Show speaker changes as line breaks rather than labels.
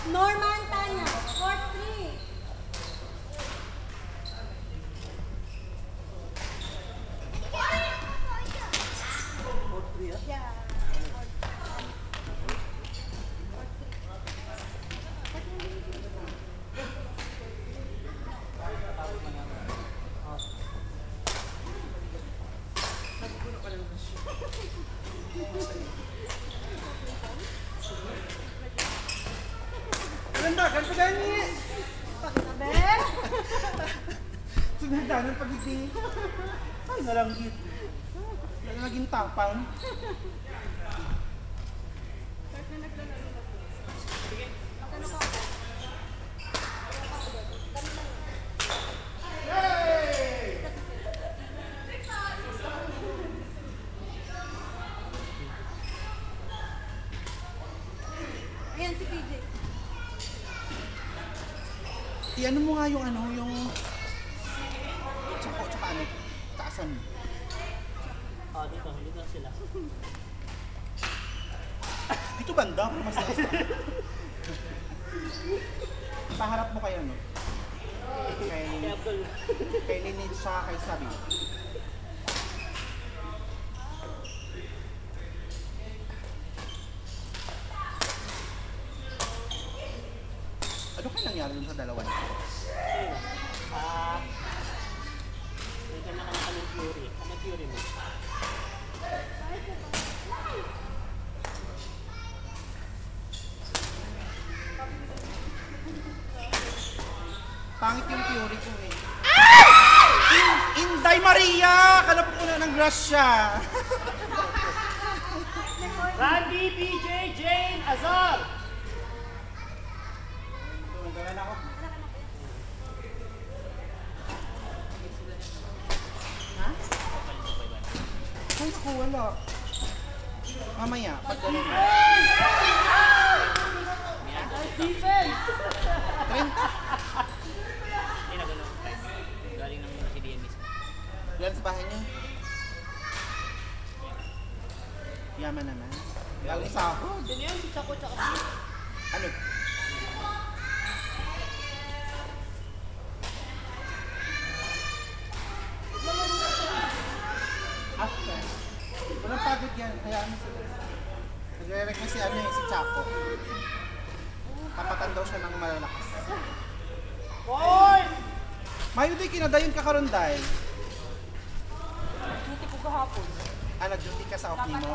Norman Tanya, court 3. Yeah.
Dagan pa gani!
Pagkabe?
Sunadagan pag hindi. Ay, nalanggit. Naging tapang.
Ayan si PJ.
Ano mo nga yung tsaka ano, taasan.
Dito sila.
Dito banda, mas taas. Paharap mo kayo, no? Kay Linid siya, kay Sabi. Ano kaya nangyari dun sa dalawa niya?
May kanya-kanya kaming theory. Ano theory mo?
Pangit yung theory ko eh. Inday Maria! Kalapot mo na ng grasya!
Randy, PJ, Jane, Azar!
Nagalan ako. Ha? Ay, naku, wala. Mamaya, pag gano'n.
Defense!
30.
Hindi na gano'n. Galing ng CDM mismo.
Yan sa bahay niyo. Yaman naman. Galing sa ako.
Sino yun? Si Chaco tsaka
Ano? After. Walang pagod yan. Hayaan mo sila. Nagre-request si si Chaco. Tapatan daw siya ng malalakas.
Hoy!
Mayo di kinadayon ka karon day.
Duty ko kahapon.
Nag-duty ka sa off mo.